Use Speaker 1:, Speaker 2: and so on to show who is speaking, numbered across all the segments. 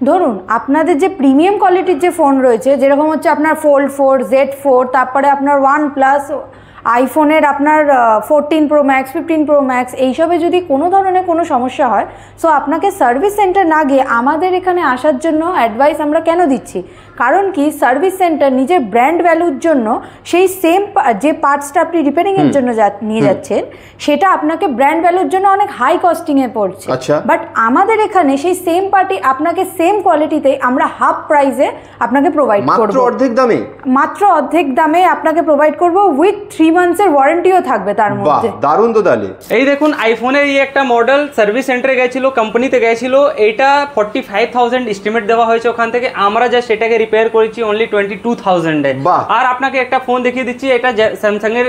Speaker 1: ধরুন আপনাদের যে প্রিমিয়াম কোয়ালিটির যে ফোন রয়েছে, যেরকম হচ্ছে আপনার Fold 4, Z4, তারপরে আপনার OnePlus, আইফোনের আপনার 14 Pro Max, 15 Pro Max, এইসবে যদি কোনো ধরনের কোনো সমস্যা হয়, সো আপনাকে সার্ভিস সেন্টার না গিয়ে আমাদের এখানে আসার জন্য অ্যাডভাইস আমরা কেন দিচ্ছি? কারণ কি, সার্ভিস সেন্টার নিজের ব্র্যান্ড ভ্যালুর জন্য সেই সেম যে পার্টসটা আপনি রিপেয়ারিংয়ের জন্য নিয়ে যাচ্ছেন, সেটা আপনাকে ব্র্যান্ড ভ্যালুর জন্য অনেক হাই কস্টিংয়ে পড়ছে। বাট আমাদের এখানে সেই সেম পার্টি আপনাকে সেম কোয়ালিটিতে আমরা হাফ প্রাইসে আপনাকে প্রোভাইড করব,
Speaker 2: মাত্র অর্ধেক দামে।
Speaker 1: মাত্র অর্ধেক দামে আপনাকে প্রোভাইড করব, উইথ 3 মান্থসের ওয়ারেন্টিও থাকবে তার মধ্যে।
Speaker 2: দারুণ তো তাহলে।
Speaker 3: এই দেখুন আইফোনের এই একটা মডেল সার্ভিস সেন্টারে গেছিল, কোম্পানিতে গেছিল, এটা 45,000 এস্টিমেট দেওয়া হয়েছে ওখান থেকে, আমরা জাস্ট এটাকে রিপেয়ার করেছি অনলি 22,000 এ। আর আপনাকে একটা ফোন দেখিয়ে দিচ্ছি, এটা স্যামসাং এর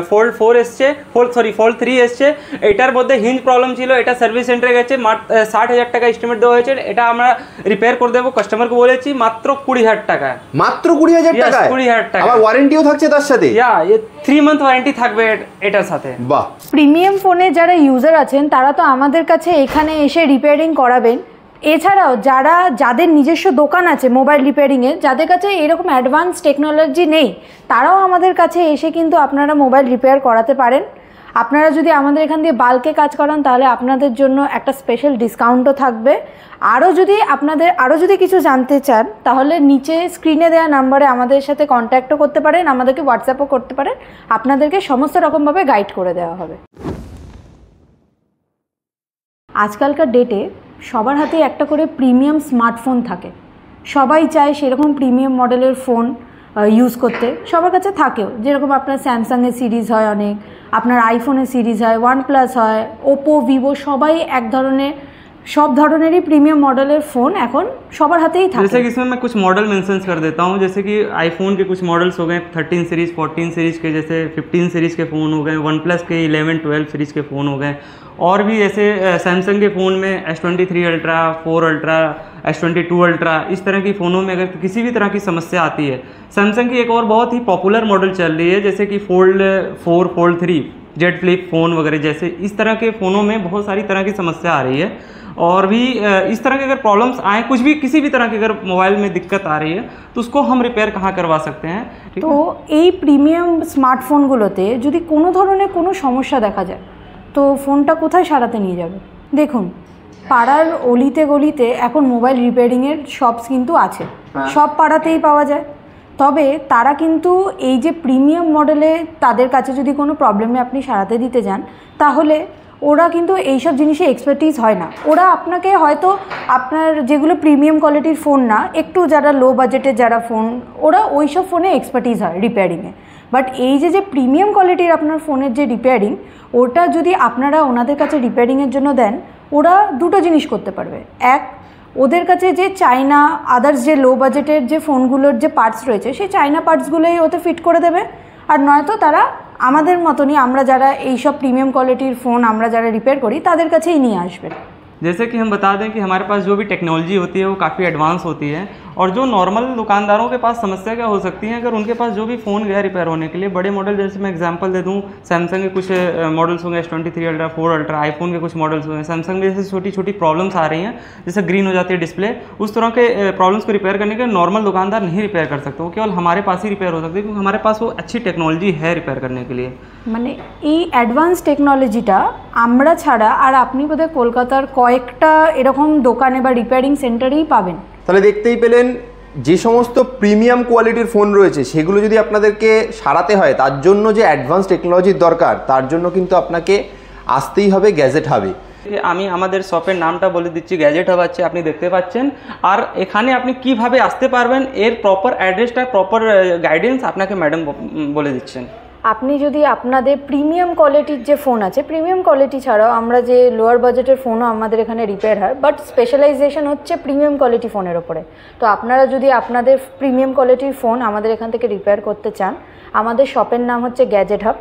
Speaker 3: Fold 3 এসছে। এটার মধ্যে হিঞ্জ প্রবলেম ছিল, এটা সার্ভিস সেন্টারে গেছে, 60,000 টাকা এস্টিমেট দেওয়া হয়েছে, এটা আমরা রিপেয়ার করে দেবো, কাস্টমারকে বলেছি মাত্র 20,000 টাকা।
Speaker 2: মাত্র 20,000 টাকা?
Speaker 3: 20,000 টাকা।
Speaker 2: আবার ওয়ারেন্টিও থাকছে তার সাথে?
Speaker 3: 3 মান্থ ওয়ারেন্টি থাকবে এটার সাথে।
Speaker 2: বাহ।
Speaker 1: প্রিমিয়াম ফোনে যারা ইউজার আছেন তারা তো আমাদের কাছে এখানে এসে রিপেয়ারিং করাবেন। এছাড়াও যাদের নিজস্ব দোকান আছে মোবাইল রিপেয়ারিংয়ের, যাদের কাছে এরকম অ্যাডভান্স টেকনোলজি নেই, তারাও আমাদের কাছে এসে কিন্তু আপনারা মোবাইল রিপেয়ার করাতে পারেন। আপনারা যদি আমাদের এখান দিয়ে বাল্কে কাজ করান তাহলে আপনাদের জন্য একটা স্পেশাল ডিসকাউন্টও থাকবে। আরও যদি কিছু জানতে চান তাহলে নিচে স্ক্রিনে দেওয়া নাম্বারে আমাদের সাথে কন্ট্যাক্টও করতে পারেন, আমাদেরকে হোয়াটসঅ্যাপও করতে পারেন, আপনাদেরকে সমস্ত রকমভাবে গাইড করে দেওয়া হবে। আজকালকার ডেটে সবার হাতেই একটা করে প্রিমিয়াম স্মার্টফোন থাকে, সবাই চায় সেরকম প্রিমিয়াম মডেলের ফোন ইউজ করতে, সবার কাছে থাকেও। যেরকম আপনার স্যামসাংয়ের সিরিজ হয় অনেক, আপনার আইফোনের সিরিজ হয়, OnePlus হয়, ওপো, ভিভো, সবাই सब धरनेरই प्रीमियम मॉडल फ़ोन এখন সবার হাতেই থাকে।
Speaker 3: जैसे कि इसमें मैं कुछ मॉडल मेंशन कर देता हूँ, जैसे कि आईफोन के कुछ मॉडल्स हो गए 13 सीरीज़ 14 सीरीज़ के, जैसे 15 सीरीज़ के फ़ोन हो गए, OnePlus के 11 12 सीरीज़ के फ़ोन हो गए, और भी ऐसे सैमसंग के फ़ोन में S23 ultra, 4 ultra, S22 ultra, इस तरह की फ़ोनों में अगर किसी भी तरह की समस्या आती है, सैमसंग की एक और बहुत ही पॉपुलर मॉडल चल रही है जैसे कि Fold 4, Fold 3, Z flip phone वगैरह, जैसे इस तरह के फ़ोनों में बहुत सारी तरह की समस्या आ रही है। और भी इस तरह के अगर प्रॉब्लम्स आए, कुछ भी किसी भी तरह की अगर मोबाइल में दिक्कत आ रही है तो उसको हम रिपेयर कहाँ करवा सकते हैं।
Speaker 1: तो এই প্রিমিয়াম স্মার্টফোনগুলোতে যদি কোনো ধরনের কোনো সমস্যা দেখা যায় তো ফোনটা কোথায় সারাতে নিয়ে যাবে? দেখুন, পাড়ার অলিতে গলিতে এখন মোবাইল রিপেয়ারিংয়ের শপস কিন্তু আছে, সব পাড়াতেই পাওয়া যায়। তবে তারা কিন্তু এই যে প্রিমিয়াম মডেলে তাদের কাছে যদি কোনো প্রবলেমে আপনি সারাতে দিতে যান তাহলে ওরা কিন্তু এইসব জিনিসে এক্সপার্টিস হয় না। ওরা আপনাকে হয়তো আপনার যেগুলো প্রিমিয়াম কোয়ালিটির ফোন না, একটু যারা লো বাজেটের যারা ফোন, ওরা ওইসব ফোনে এক্সপার্টিস হয় রিপেয়ারিংয়ে। বাট এই যে প্রিমিয়াম কোয়ালিটির আপনার ফোনের যে রিপেয়ারিং, ওটা যদি আপনারা ওনাদের কাছে রিপেয়ারিংয়ের জন্য দেন, ওরা দুটো জিনিস করতে পারবে। এক, ওদের কাছে যে চায়না আদার্স যে লো বাজেটের যে ফোনগুলোর যে পার্টস রয়েছে সেই চায়না পার্টসগুলোই ওতে ফিট করে দেবে, আর নয়তো তারা আমাদের মতনই আমরা যারা এইসব প্রিমিয়াম क्वालिटीर फ़ोन আমরা যারা রিপেয়ার করি তাদের কাছেই নিয়ে আসবেন।
Speaker 3: जैसे कि हम बता दें कि हमारे पास जो भी टेक्नोलॉजी होती है वो काफ़ी एडवांस होती है, और जो नॉर्मल दुकानदारों के पास समस्या क्या हो सकती है, अगर उनके पास जो भी फ़ोन गया रिपेयर होने के लिए, बड़े मॉडल जैसे मैं एग्जांपल दे दूं, सैमसंग के कुछ मॉडल्स होंगे S23 अल्ट्रा, 4 अल्ट्रा, आईफोन के कुछ मॉडल्स होंगे, सैमसंग में जैसे छोटी छोटी प्रॉब्लम्स आ रही हैं, जैसे ग्रीन हो जाती है डिस्प्ले, उस तरह के प्रॉब्लम्स को रिपेयर करने के नॉर्मल दुकानदार नहीं रिपेयर कर सकते, वो केवल हमारे पास ही रिपेयर हो सकती है क्योंकि हमारे पास वो अच्छी टेक्नोलॉजी है रिपेयर करने के लिए।
Speaker 1: মানে এই অ্যাডভান্স টেকনোলজিটা আমরা ছাড়া আর আপনি বোধহয় কলকাতার কয়েকটা এরকম দোকানে বা রিপেয়ারিং সেন্টারেই পাবেন।
Speaker 2: তাহলে দেখতেই পেলেন, যে সমস্ত প্রিমিয়াম কোয়ালিটির ফোন রয়েছে সেগুলো যদি আপনাদেরকে সারাতে হয় তার জন্য যে অ্যাডভান্স টেকনোলজির দরকার, তার জন্য কিন্তু আপনাকে আসতেই হবে গ্যাজেট হাবে।
Speaker 3: আমি আমাদের শপের নামটা বলে দিচ্ছি, গ্যাজেট হাব আছে, আপনি দেখতে পাচ্ছেন। আর এখানে আপনি কিভাবে আসতে পারবেন এর প্রপার অ্যাড্রেসটা, প্রপার গাইডেন্স আপনাকে ম্যাডাম বলে দিচ্ছেন।
Speaker 1: আপনি যদি আপনাদের প্রিমিয়াম কোয়ালিটির যে ফোন আছে, প্রিমিয়াম কোয়ালিটি ছাড়াও আমরা যে লোয়ার বাজেটের ফোনও আমাদের এখানে রিপেয়ার হয়, বাট স্পেশালাইজেশন হচ্ছে প্রিমিয়াম কোয়ালিটি ফোনের ওপরে। তো আপনারা যদি আপনাদের প্রিমিয়াম কোয়ালিটির ফোন আমাদের এখান থেকে রিপেয়ার করতে চান, আমাদের শপের নাম হচ্ছে গ্যাজেট হাব।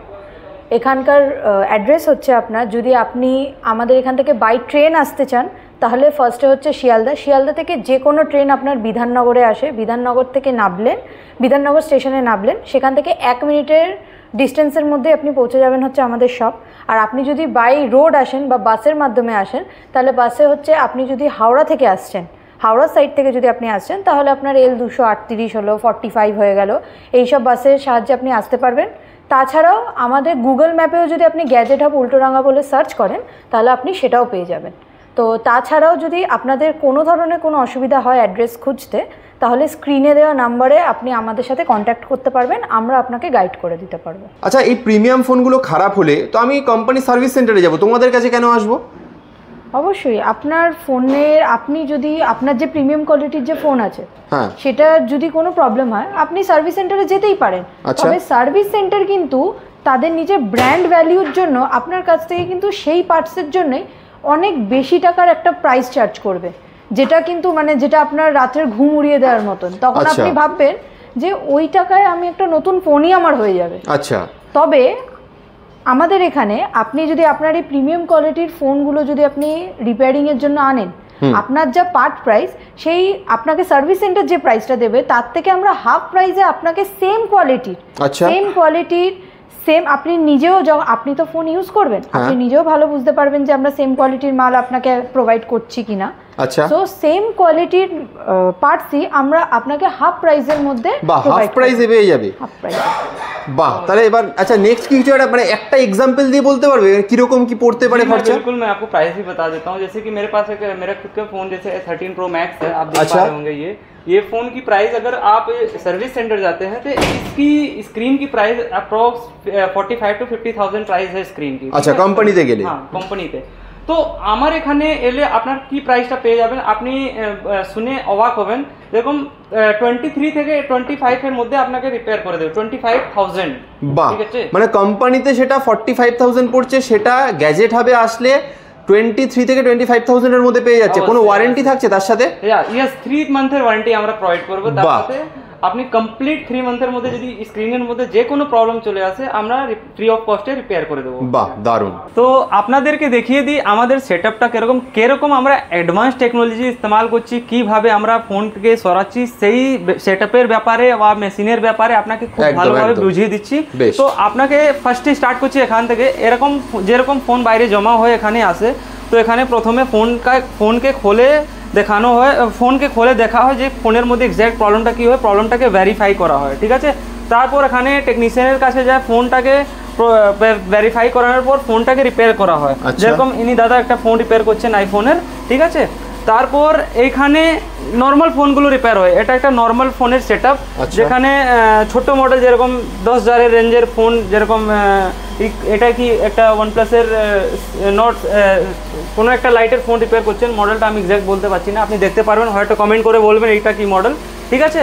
Speaker 1: এখানকার অ্যাড্রেস হচ্ছে আপনার, যদি আপনি আমাদের এখান থেকে বাই ট্রেন আসতে চান তাহলে ফার্স্টে হচ্ছে শিয়ালদা থেকে যে কোনো ট্রেন আপনার বিধাননগরে আসে, বিধাননগর থেকে নামলেন, বিধাননগর স্টেশনে নামলেন, সেখান থেকে 1 মিনিটের ডিস্টেন্সের মধ্যে আপনি পৌঁছে যাবেন হচ্ছে আমাদের শপ। আর আপনি যদি বাই রোড আসেন বা বাসের মাধ্যমে আসেন তাহলে বাসে হচ্ছে, আপনি যদি হাওড়া থেকে আসছেন, হাওড়ার সাইড থেকে যদি আপনি আসছেন তাহলে আপনার L238 হলো, 45 হয়ে গেল, এইসব বাসের সাহায্যে আপনি আসতে পারবেন। তাছাড়াও আমাদের গুগল ম্যাপেও যদি আপনি গ্যাজেট হাব উল্টোডাঙ্গা বলে সার্চ করেন তাহলে আপনি সেটাও পেয়ে যাবেন। তো তাছাড়াও যদি আপনাদের কোনো ধরনের কোনো অসুবিধা হয় অ্যাড্রেস খুঁজতে, তাহলে স্ক্রিনে দেওয়া নাম্বারে আপনি আমাদের সাথে কন্ট্যাক্ট করতে পারবেন, আমরা আপনাকে গাইড করে দিতে পারবো।
Speaker 2: আচ্ছা, এই প্রিমিয়াম ফোনগুলো খারাপ হলে তো আমি কোম্পানি সার্ভিস সেন্টারে যাব, তোমাদের কাছে কেন আসবো?
Speaker 1: অবশ্যই আপনার ফোনের, আপনি যদি আপনার যে প্রিমিয়াম কোয়ালিটির যে ফোন আছে সেটা যদি কোনো প্রবলেম হয় আপনি সার্ভিস সেন্টারে যেতেই পারেন। তবে সার্ভিস সেন্টার কিন্তু তাদের নিজের ব্র্যান্ড ভ্যালিউর জন্য আপনার কাছ থেকে কিন্তু সেই পার্টসের জন্যই অনেক বেশি টাকার একটা প্রাইস চার্জ করবে, যেটা কিন্তু মানে যেটা আপনার রাতের ঘুম উড়িয়ে দেওয়ার মতন। তখন আপনি ভাববেন যে ওই টাকায় আমি একটা নতুন ফোনই আমার হয়ে যাবে।
Speaker 2: আচ্ছা,
Speaker 1: তবে আমাদের এখানে আপনি যদি আপনার এই প্রিমিয়াম কোয়ালিটির ফোনগুলো যদি আপনি রিপেয়ারিংয়ের জন্য আনেন, আপনার যা পার্ট প্রাইস সেই আপনাকে সার্ভিস সেন্টার যে প্রাইসটা দেবে তার থেকে আমরা হাফ প্রাইসে আপনাকে সেম কোয়ালিটির সেম আপনি নিজেও, আপনি তো ফোন ইউজ করবেন, আপনি নিজেও ভালো বুঝতে পারবেন যে আমরা সেম কোয়ালিটির মাল আপনাকে প্রোভাইড করছি কিনা।
Speaker 2: আচ্ছা,
Speaker 1: সো সেম কোয়ালিটির পার্টসই আমরা আপনাকে হাফ প্রাইসের মধ্যে
Speaker 2: হাফ প্রাইসে পেয়ে যাবে। বাহ, তাহলে এবার আচ্ছা নেক্সট কি কিছু মানে একটা एग्जांपल দিয়ে বলতে পারবে কি রকম কি পড়তে পারে খরচা?
Speaker 3: बिल्कुल, मैं आपको प्राइस भी बता देता हूं। जैसे कि मेरे पास एक मेरा खुद का फोन जैसे 13 Pro Max है, आप देख पा रहे होंगे। ये फोन की प्राइस अगर आप सर्विस सेंटर जाते हैं तो इसकी स्क्रीन की प्राइस अप्रॉक्स 45 to 50,000 प्राइस है स्क्रीन की।
Speaker 2: আচ্ছা, কোম্পানিতে গেলে?
Speaker 3: হ্যাঁ, কোম্পানিতে। তো আমার এখানে এলে আপনার কি প্রাইসটা পেয়ে যাবেন আপনি শুনে অবাক হবেন। যেরকম 23 থেকে 25 এর মধ্যে আপনাকে রিপেয়ার করে দেবে 25,000।
Speaker 2: বাহ, মানে কোম্পানিতে সেটা 45,000 পড়ছে, সেটা গ্যাজেট হবে আসলে 23 থেকে 25,000 এর মধ্যে পেয়ে যাচ্ছে। কোনো ওয়ারেন্টি থাকছে তার সাথে?
Speaker 3: ইয়েস, 3 মান্থের ওয়ারেন্টি আমরা প্রোভাইড করব। তার সাথে আপনি কমপ্লিট 3 মান্থের মধ্যে যদি স্ক্রিনের মধ্যে যে কোনো প্রবলেম চলে আসে আমরা ফ্রি অফ কস্টে রিপেয়ার করে দেবো।
Speaker 2: বাহ, দারুণ।
Speaker 3: তো আপনাদেরকে দেখিয়ে দিই আমাদের সেটআপটা কিরকম আমরা অ্যাডভান্স টেকনোলজি ইস্তেমাল করছি, কিভাবে আমরা ফোনকে সরাচ্ছি, সেই সেটআপের ব্যাপারে বা মেশিনের ব্যাপারে আপনাকে খুব ভালোভাবে বুঝিয়ে দিচ্ছি। তো আপনাকে ফার্স্টে স্টার্ট করছি এখান থেকে। এরকম যেরকম ফোন বাইরে জমা হয়ে এখানে আসে, তো এখানে প্রথমে ফোনকে খোলে দেখানো হয়, ফোনকে খোলে দেখা হয় যে ফোনের মধ্যে এক্স্যাক্ট প্রবলেমটা কী হয়, প্রবলেমটাকে ভেরিফাই করা হয়, ঠিক আছে। তারপর এখানে টেকনিশিয়ানের কাছে যায়, ফোনটাকে ভেরিফাই করানোর পর ফোনটাকে রিপেয়ার করা হয়। যেরকম ইনি দাদা একটা ফোন রিপেয়ার করছেন আইফোনের, ঠিক আছে। তারপর এইখানে নর্মাল ফোনগুলো রিপেয়ার হয়। এটা একটা নর্মাল ফোনের সেটআপ, যেখানে ছোট মডেল যেরকম 10,000 রেঞ্জের ফোন, যেরকম এটা কি একটা OnePlus-এর নট কোনো একটা লাইটের ফোন রিপেয়ার করছেন, মডেলটা আমি এক্স্যাক্ট বলতে পারছি না, আপনি দেখতে পারবেন, হয়তো কমেন্ট করে বলবেন এইটা কি মডেল, ঠিক আছে।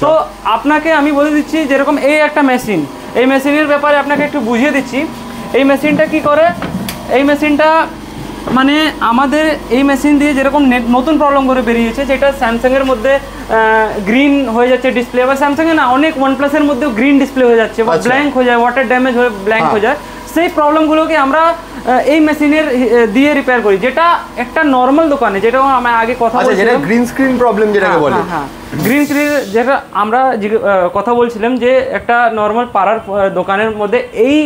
Speaker 3: তো আপনাকে আমি বলে দিচ্ছি যেরকম এই একটা মেশিন, এই মেশিনের ব্যাপারে আপনাকে একটু বুঝিয়ে দিচ্ছি। এই মেশিনটা কি করে, এই মেশিনটা মানে আমাদের এই মেশিন দিয়ে যেরকম নতুন প্রবলেম করে বেরিয়েছে, যেটা স্যামসাংয়ের মধ্যে গ্রিন হয়ে যাচ্ছে ডিসপ্লে, বা স্যামসাংয়ে না অনেক OnePlus-এর মধ্যেও গ্রিন ডিসপ্লে হয়ে যাচ্ছে, বা ব্ল্যাঙ্ক হয়ে যায়, ওয়াটার ড্যামেজ হয়ে ব্ল্যাঙ্ক হয়ে যায়, সেই প্রবলেমগুলোকে আমরা এই মেশিনের দিয়ে রিপেয়ার করি, যেটা একটা নর্মাল দোকানে, যেটা আমি আগে কথা বলছিলাম
Speaker 2: গ্রিন স্ক্রিন প্রবলেম যেটাকে বলে।
Speaker 3: হ্যাঁ, গ্রিন স্ক্রিন যেটা আমরা কথা বলছিলাম যে একটা নর্মাল পাড়ার দোকানের মধ্যে এই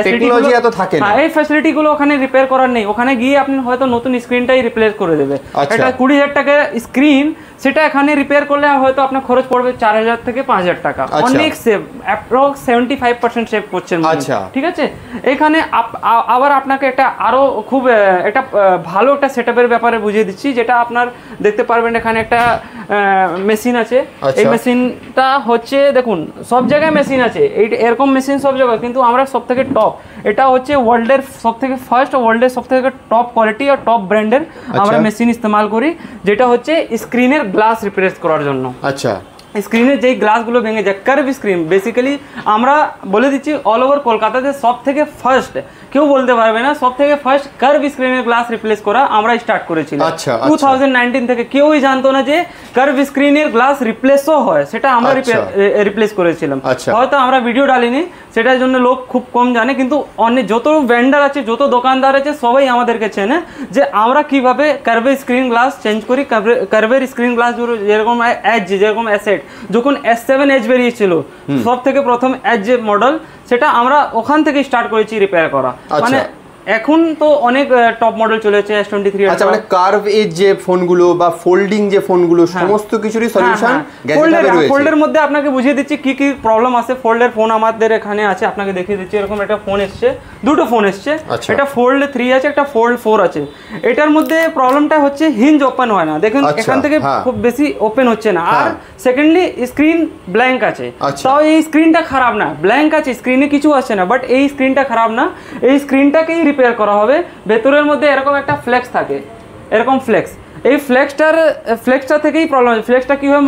Speaker 2: টেকনোলজি এত থাকে না,
Speaker 3: এই ফ্যাসিলিটিগুলো ওখানে রিপেয়ার করার নেই। ওখানে গিয়ে আপনি হয়তো নতুন স্ক্রিনটাই রিপ্লেস করে দেবে। এটা 20,000 টাকা স্ক্রিন, সেটা এখানে রিপেয়ার করলে হয়তো আপনার খরচ পড়বে 4,000 থেকে 5,000 টাকা। অনেক সেভ, অ্যাপ্রক্স 75% সেভ করছেন, ঠিক আছে। এখানে আবার আপনাকে একটা আরো খুব একটা ভালো একটা সেটআপের ব্যাপারে বুঝিয়ে দিচ্ছি, যেটা আপনার দেখতে পারবেন এখানে একটা মেশিন আছে। এই মেশিনটা হচ্ছে দেখুন সব জায়গায় মেশিন আছে, এরকম মেশিন সব জায়গায়, কিন্তু আমরা সব থেকে টপ, এটা হচ্ছে ওয়ার্ল্ডের সব থেকে ফার্স্ট, ওয়ার্ল্ডের সব থেকে টপ কোয়ালিটি আর টপ ব্র্যান্ডের আমরা মেশিন ইস্তেমাল করি, যেটা হচ্ছে স্ক্রিনের গ্লাস রিপ্লেস করার জন্য।
Speaker 2: আচ্ছা,
Speaker 3: স্ক্রিনের যেই গ্লাসগুলো ভেঙে যায়, কার্ভ স্ক্রিন, বেসিক্যালি আমরা বলে দিচ্ছি অল ওভার কলকাতাতে সব থেকে ফার্স্ট, কেউ বলতে পারবে না, সব থেকে ফার্স্ট কার্ভ স্ক্রিনের গ্লাস রিপ্লেস করা আমরা স্টার্ট করেছিলাম 2019 থেকে। কেউই জানতো না যে কার্ভ স্ক্রিনের গ্লাস রিপ্লেসও হয়, সেটা আমরা রিপ্লেস করেছিলাম। হয়তো আমরা ভিডিও ডালিনি, সেটার জন্য লোক খুব কম জানে, কিন্তু অনেক যত ভেন্ডার আছে, যত দোকানদার আছে, সবাই আমাদেরকে চেনে যে আমরা কিভাবে কার্ভের স্ক্রিন গ্লাস চেঞ্জ করি। কার্ভের স্ক্রিন গ্লাস যেরকম এজ, যেরকম অ্যাসেট, যখন S7 এজ বেরিয়েছিল সব থেকে প্রথম এজ যে মডেল, সেটা আমরা ওখান থেকে স্টার্ট করেছি রিপেয়ার করা। মানে এখন তো অনেক টপ মডেল চলেছে S23।
Speaker 2: আচ্ছা, মানে কার্ভ এজ যে ফোনগুলো বা ফোল্ডিং যে ফোনগুলো সমস্ত কিছুরই সলিউশন গ্যাজেট হাবে রয়েছে।
Speaker 3: ফোল্ডের মধ্যে আপনাকে বুঝিয়ে দিচ্ছি কি কি প্রবলেম আছে। ফোল্ডের ফোন আমাদের এখানে আছে, আপনাকে দেখিয়ে দিচ্ছি। এরকম একটা ফোন এসছে, দুটো ফোন এসছে, এটা ফোল্ড 3 আছে, একটা ফোল্ড 4 আছে। এটার মধ্যে প্রবলেমটা হচ্ছে হিঞ্জ ওপেন হয় না, দেখুন এখান থেকে খুব বেশি ওপেন হচ্ছে না। আর সেকেন্ডলি স্ক্রিন ব্ল্যাঙ্ক আছে। তাও এই স্ক্রিনটা খারাপ না, ব্ল্যাঙ্ক আছে, স্ক্রিনে কিছু আছে না, বাট এই স্ক্রিনটা খারাপ না, এই স্ক্রিনটাকেই রিপেয়ার করা হবে। ভেতরের মধ্যে এরকম একটা ফ্লেক্স থাকে, এরকম ফ্লেক্স, এই ফ্লেক্সটা থেকেই প্রবলেম। ফ্লেক্সটা কি হয়,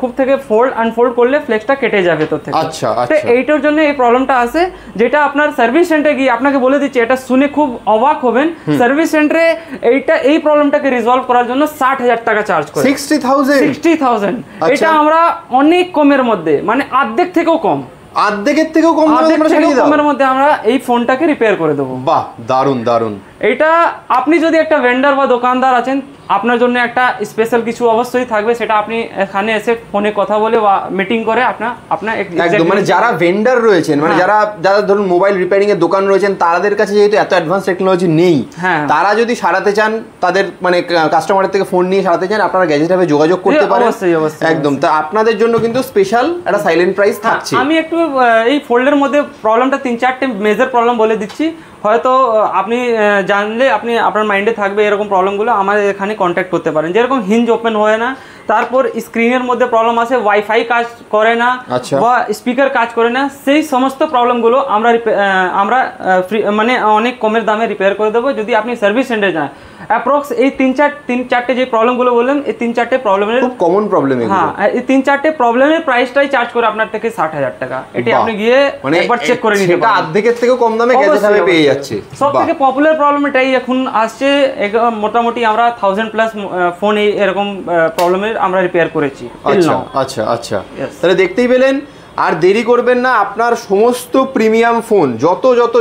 Speaker 3: খুব থেকে ফোল্ড আনফোল্ড করলে ফ্লেক্সটা কেটে যায় ভেতর থেকে।
Speaker 2: আচ্ছা,
Speaker 3: তো এইটার জন্য এই প্রবলেমটা আসে, যেটা আপনার সার্ভিস সেন্টারে গিয়ে আপনাকে বলে দিচ্ছি, এটা শুনে খুব অবাক হবেন। সার্ভিস সেন্টারে এই প্রবলেমটাকে রিজলভ করার জন্য 60,000 টাকা চার্জ করে। 60,000 এটা আমরা অনেক কমের মধ্যে, মানে অর্ধেক থেকেও কম,
Speaker 2: অর্ধেকের থেকেও কমের
Speaker 3: মধ্যে আমরা এই ফোনটাকে রিপেয়ার করে দেবো।
Speaker 2: বাহ, দারুণ দারুণ।
Speaker 3: এটা আপনি যদি একটা ভেন্ডার বা দোকানদার আছেন, আপনার জন্য একটা স্পেশাল কিছু অবশ্যই থাকবে, সেটা আপনি এখানে এসে ফোনে কথা বলে বা মিটিং করে আপনার
Speaker 2: একদম, মানে যারা ভেন্ডার রয়েছেন, মানে যারা ধরুন মোবাইল রিপেয়ারিং এর দোকান রয়েছেন, তাদের কাছে যেহেতু এত অ্যাডভান্স টেকনোলজি নেই, তারা যদি সারাতে চান, তাদের মানে কাস্টমারের থেকে ফোন নিয়ে সারাতে চান, আপনারা গ্যাজেট হাবে যোগাযোগ করতে পারেন। একদম, তা আপনাদের জন্য কিন্তু স্পেশাল একটা সাইলেন্ট প্রাইস থাকছে।
Speaker 3: আমি একটু এই ফোল্ডের মধ্যে প্রবলেমটা 3-4টে মেজর প্রবলেম বলে দিচ্ছি, হয়তো আপনি জানলে আপনি আপনার মাইন্ডে থাকবে এরকম প্রবলেমগুলো, আমাদের এখানে কন্ট্যাক্ট করতে পারেন। যেরকম হিঞ্জ ওপেন হয় না, তারপর স্ক্রিনের মধ্যে প্রবলেম আছে, ওয়াইফাই কাজ করে না বা স্পিকার কাজ করে না, সেই সমস্ত প্রবলেমগুলো আমরা মানে অনেক কমের দামে রিপেয়ার করে দেবো যদি আপনি সার্ভিস সেন্টারে যান। অ্যাপ্রক্স এই 3-4টে যে প্রবলেমগুলো বললাম, এই 3-4টে প্রবলেমের
Speaker 2: খুব কমন প্রবলেম।
Speaker 3: হ্যাঁ, এই 3-4টে প্রবলেমের প্রাইসটাই চার্জ করে আপনার থেকে 60,000 টাকা। এটা আপনি গিয়ে একবার চেক করে নিতে পারেন,
Speaker 2: অর্ধেকের থেকেও কম দামে গ্যাজেট হাবে পেয়ে যাচ্ছে।
Speaker 3: সবথেকে পপুলার প্রবলেম এটাই এখন আসছে। মোটামুটি আমরা 1000+ ফোন এরকম প্রবলেমের আমরা রিপেয়ার করেছি।
Speaker 2: আচ্ছা, তাহলে দেখতেই পেলেন। আর দেরি করবেন না, আপনার সমস্ত প্রিমিয়াম ফোন,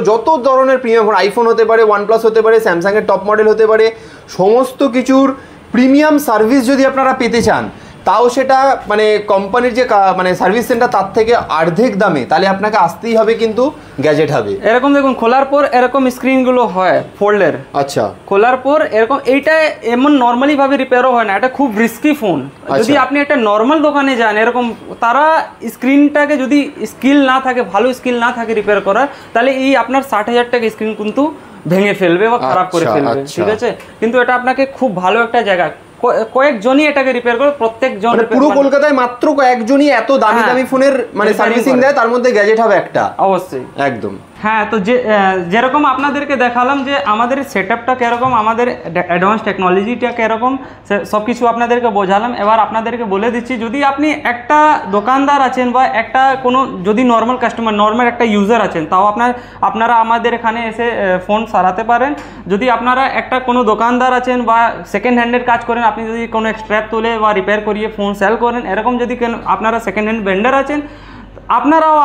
Speaker 2: যত ধরনের প্রিমিয়াম ফোন, আইফোন হতে পারে, OnePlus হতে পারে, স্যামসাং এর টপ মডেল হতে পারে, সমস্ত কিছুর প্রিমিয়াম সার্ভিস যদি আপনারা পেতে চান, তাও সেটা মানে কোম্পানির যে মানে সার্ভিস সেন্টার তার থেকে অর্ধেক দামে, তাহলে আপনাকে আসতেই হবে কিন্তু গ্যাজেট হাবে।
Speaker 3: এরকম দেখুন, খোলার পর এরকম স্ক্রিনগুলো হয় ফোল্ডের।
Speaker 2: আচ্ছা,
Speaker 3: খোলার পর এরকম, এইটা এমন নর্মালি ভাবে রিপেয়ারও হয় না, এটা খুব রিস্কি ফোন। যদি আপনি একটা নর্মাল দোকানে যান, এরকম তারা স্ক্রিনটাকে যদি স্কিল না থাকে, ভালো স্কিল না থাকে রিপেয়ার করার, তাহলে এই আপনার 60,000 টাকা স্ক্রিন কিন্তু ভেঙে ফেলবে বা খারাপ করে ফেলবে, ঠিক আছে। কিন্তু এটা আপনাকে খুব ভালো একটা জায়গা, কয়েকজনই এটাকে রিপেয়ার করে, প্রত্যেকজন
Speaker 2: পুরো কলকাতায় মাত্র কয়েকজনই এত দামি দামি ফোনের মানে সার্ভিসিং দেয়, তার মধ্যে গ্যাজেট হবে একটা।
Speaker 3: অবশ্যই,
Speaker 2: একদম।
Speaker 3: হ্যাঁ, তো যেরকম আপনাদেরকে দেখালাম যে আমাদের সেটআপটা কিরকম, আমাদের অ্যাডভান্স টেকনোলজিটা কিরকম, সব কিছু আপনাদেরকে বোঝালাম। এবার আপনাদেরকে বলে দিচ্ছি, যদি আপনি একটা দোকানদার আছেন বা একটা কোনো যদি নর্মাল কাস্টমার, নর্মাল একটা ইউজার আছেন, তাও আপনারা আমাদের এখানে এসে ফোন সারাতে পারেন। যদি আপনারা একটা কোনো দোকানদার আছেন বা সেকেন্ড হ্যান্ডের কাজ করেন, আপনি যদি কোনো স্ক্র্যাপ তোলে বা রিপেয়ার করিয়ে ফোন সেল করেন, এরকম যদি আপনারা সেকেন্ড হ্যান্ড ভেন্ডার আছেন, আপনারাও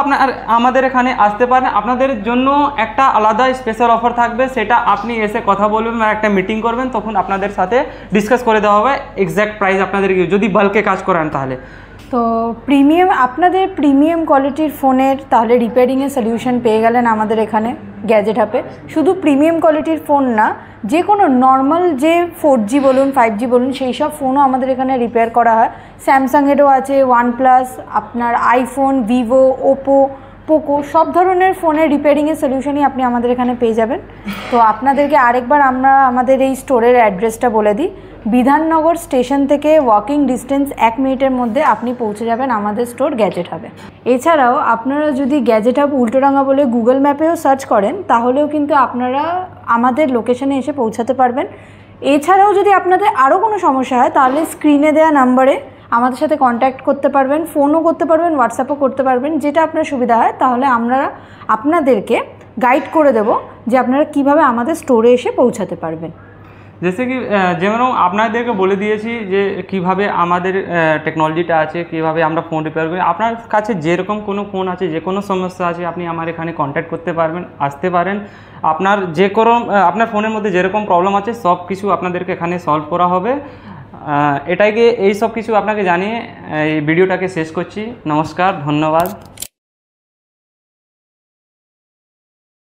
Speaker 3: আমাদের এখানে আসতে পারেন। আপনাদের জন্য একটা আলাদা স্পেশাল অফার থাকবে, সেটা আপনি এসে কথা বলবেন বা একটা মিটিং করবেন, তখন আপনাদের সাথে ডিসকাস করে দেওয়া হবে এক্স্যাক্ট প্রাইস আপনাদেরকে, যদি বাল্কে কাজ করেন তাহলে।
Speaker 1: তো আপনাদের প্রিমিয়াম কোয়ালিটির ফোনের তাহলে রিপেয়ারিংয়ের সলিউশন পেয়ে গেলেন আমাদের এখানে গ্যাজেট হাবে। শুধু প্রিমিয়াম কোয়ালিটির ফোন না, যে কোনো নর্মাল যে 4G বলুন 5G বলুন, সেই সব ফোনও আমাদের এখানে রিপেয়ার করা হয়। স্যামসাংয়েরও আছে, OnePlus, আপনার আইফোন, ভিভো, ওপো, পোকো, সব ধরনের ফোনের রিপেয়ারিংয়ের সলিউশনই আপনি আমাদের এখানে পেয়ে যাবেন। তো আপনাদেরকে আরেকবার আমরা আমাদের এই স্টোরের অ্যাড্রেসটা বলে দিই। বিধাননগর স্টেশন থেকে ওয়াকিং ডিস্টেন্স 1 মিনিটের মধ্যে আপনি পৌঁছে যাবেন আমাদের স্টোর গ্যাজেট হাবে। এছাড়াও আপনারা যদি গ্যাজেট হাব উল্টোডাঙ্গা বলে গুগল ম্যাপেও সার্চ করেন, তাহলেও কিন্তু আপনারা আমাদের লোকেশনে এসে পৌঁছাতে পারবেন। এছাড়াও যদি আপনাদের আরও কোনো সমস্যা হয়, তাহলে স্ক্রিনে দেওয়া নাম্বারে আমাদের সাথে কন্ট্যাক্ট করতে পারবেন, ফোনও করতে পারবেন, হোয়াটসঅ্যাপও করতে পারবেন, যেটা আপনার সুবিধা হয়। তাহলে আমরা আপনাদেরকে গাইড করে দেব যে আপনারা কিভাবে আমাদের স্টোরে এসে পৌঁছাতে পারবেন।
Speaker 3: जैसे कि যেমন আপনাদেরকে বলে দিয়েছি যে কিভাবে আমাদের টেকনোলজিটা আছে, কিভাবে আমরা ফোন রিপেয়ার করি। আপনার কাছে যেরকম কোনো ফোন আছে, যে কোনো সমস্যা আছে, আপনি আমার এখানে কন্ট্যাক্ট করতে পারবেন, আসতে পারেন। আপনার যে কোনো আপনার ফোনের মধ্যে যেরকম প্রবলেম আছে, সব কিছু আপনাদেরকে এখানে সলভ করা হবে। এটাকে এই সব কিছু আপনাকে জানিয়ে এই ভিডিওটাকে শেষ করছি। নমস্কার, ধন্যবাদ।